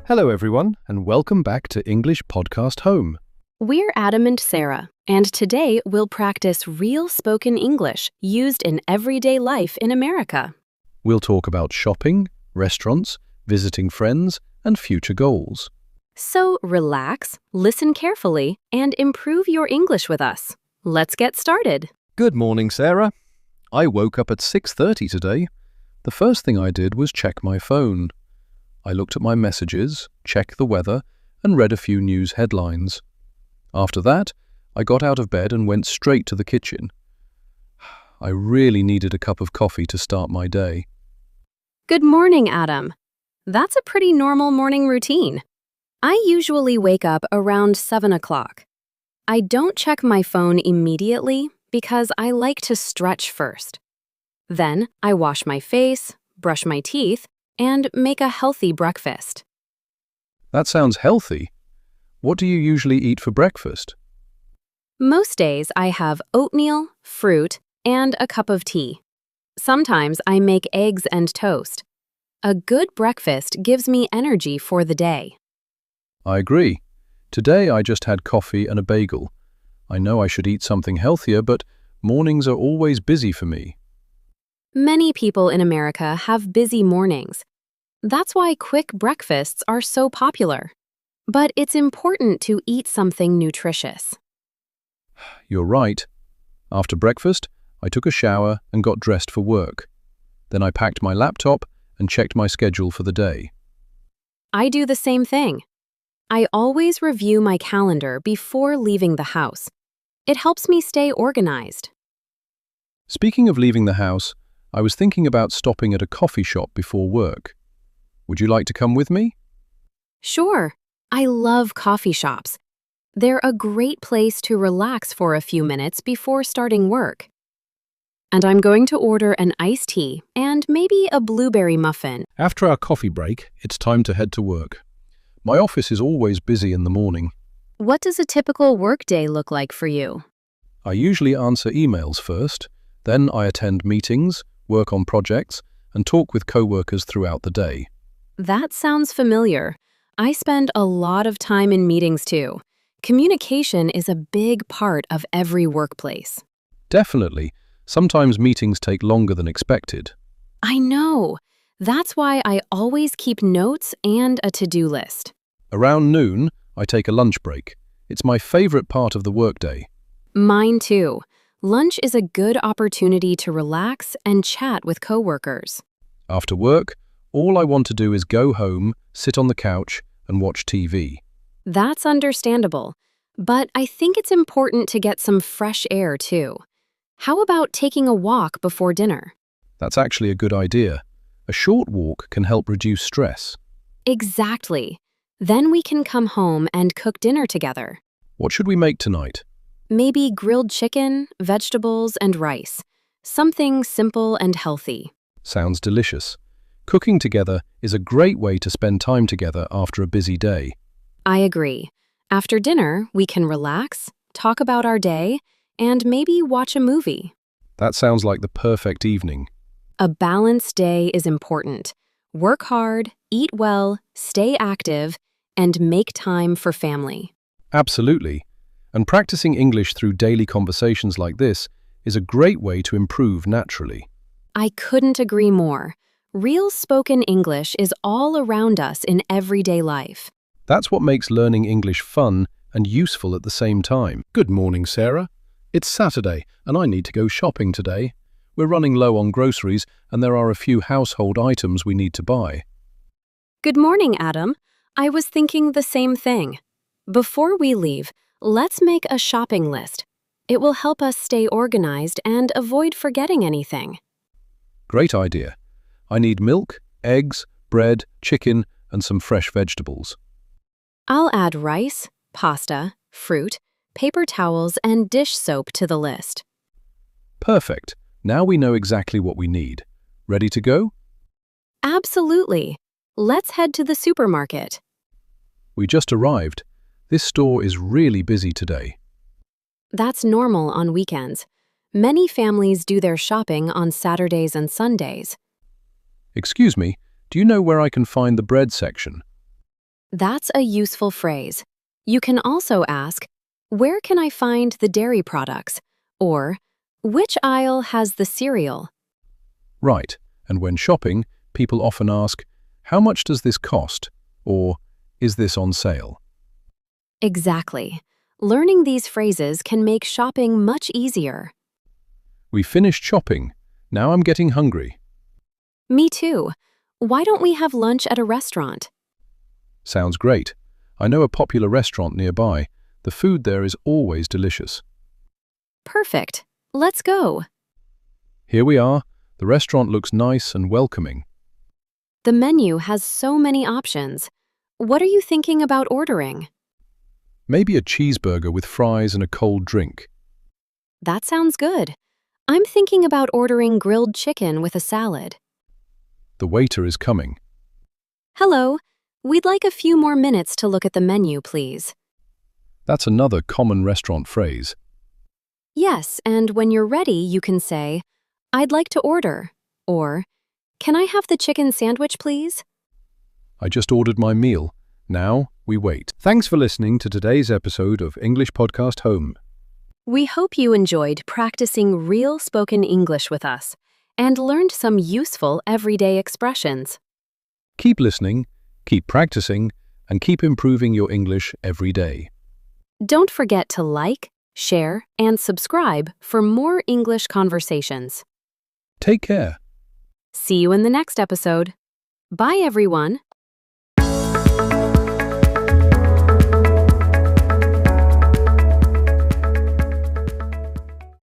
Hello everyone, and welcome back to English Podcast Home. We're Adam and Sarah, and today we'll practice real spoken English used in everyday life in America. We'll talk about shopping, restaurants, visiting friends, and future goals. So relax, listen carefully, and improve your English with us. Let's get started. Good morning, Sarah. I woke up at 6:30 today. The first thing I did was check my phone. I looked at my messages, checked the weather, and read a few news headlines. After that, I got out of bed and went straight to the kitchen. I really needed a cup of coffee to start my day. Good morning, Adam. That's a pretty normal morning routine. I usually wake up around 7 o'clock. I don't check my phone immediately because I like to stretch first. Then I wash my face, brush my teeth, and make a healthy breakfast. That sounds healthy. What do you usually eat for breakfast? Most days I have oatmeal, fruit, and a cup of tea. Sometimes I make eggs and toast. A good breakfast gives me energy for the day. I agree. Today I just had coffee and a bagel. I know I should eat something healthier, but mornings are always busy for me. Many people in America have busy mornings. That's why quick breakfasts are so popular. But it's important to eat something nutritious. You're right. After breakfast, I took a shower and got dressed for work. Then I packed my laptop and checked my schedule for the day. I do the same thing. I always review my calendar before leaving the house. It helps me stay organized. Speaking of leaving the house, I was thinking about stopping at a coffee shop before work. Would you like to come with me? Sure, I love coffee shops. They're a great place to relax for a few minutes before starting work. And I'm going to order an iced tea and maybe a blueberry muffin. After our coffee break, it's time to head to work. My office is always busy in the morning. What does a typical workday look like for you? I usually answer emails first, then I attend meetings, work on projects, and talk with coworkers throughout the day. That sounds familiar. I spend a lot of time in meetings too. Communication is a big part of every workplace. Definitely. Sometimes meetings take longer than expected. I know. That's why I always keep notes and a to-do list. Around noon, I take a lunch break. It's my favorite part of the workday. Mine too. Lunch is a good opportunity to relax and chat with coworkers. After work, all I want to do is go home, sit on the couch, and watch TV. That's understandable, but I think it's important to get some fresh air too. How about taking a walk before dinner? That's actually a good idea. A short walk can help reduce stress. Exactly. Then we can come home and cook dinner together. What should we make tonight? Maybe grilled chicken, vegetables, and rice. Something simple and healthy. Sounds delicious. Cooking together is a great way to spend time together after a busy day. I agree. After dinner, we can relax, talk about our day, and maybe watch a movie. That sounds like the perfect evening. A balanced day is important. Work hard, eat well, stay active, and make time for family. Absolutely. And practicing English through daily conversations like this is a great way to improve naturally. I couldn't agree more. Real spoken English is all around us in everyday life. That's what makes learning English fun and useful at the same time. Good morning, Sarah. It's Saturday, and I need to go shopping today. We're running low on groceries, and there are a few household items we need to buy. Good morning, Adam. I was thinking the same thing. Before we leave, let's make a shopping list. It will help us stay organized and avoid forgetting anything. Great idea. I need milk, eggs, bread, chicken, and some fresh vegetables. I'll add rice, pasta, fruit, paper towels, and dish soap to the list. Perfect. Now we know exactly what we need. Ready to go? Absolutely. Let's head to the supermarket. We just arrived. This store is really busy today. That's normal on weekends. Many families do their shopping on Saturdays and Sundays. Excuse me, do you know where I can find the bread section? That's a useful phrase. You can also ask, "Where can I find the dairy products?" Or, "Which aisle has the cereal?" Right, and when shopping, people often ask, "How much does this cost?" Or, "Is this on sale?" Exactly. Learning these phrases can make shopping much easier. We finished shopping. Now I'm getting hungry. Me too. Why don't we have lunch at a restaurant? Sounds great. I know a popular restaurant nearby. The food there is always delicious. Perfect. Let's go. Here we are. The restaurant looks nice and welcoming. The menu has so many options. What are you thinking about ordering? Maybe a cheeseburger with fries and a cold drink. That sounds good. I'm thinking about ordering grilled chicken with a salad. The waiter is coming. Hello. We'd like a few more minutes to look at the menu, please. That's another common restaurant phrase. Yes, and when you're ready, you can say, "I'd like to order," or, "Can I have the chicken sandwich, please?" I just ordered my meal. Now we wait. Thanks for listening to today's episode of English Podcast Home. We hope you enjoyed practicing real spoken English with us and learned some useful everyday expressions. Keep listening, keep practicing, and keep improving your English every day. Don't forget to like, share, and subscribe for more English conversations. Take care. See you in the next episode. Bye, everyone.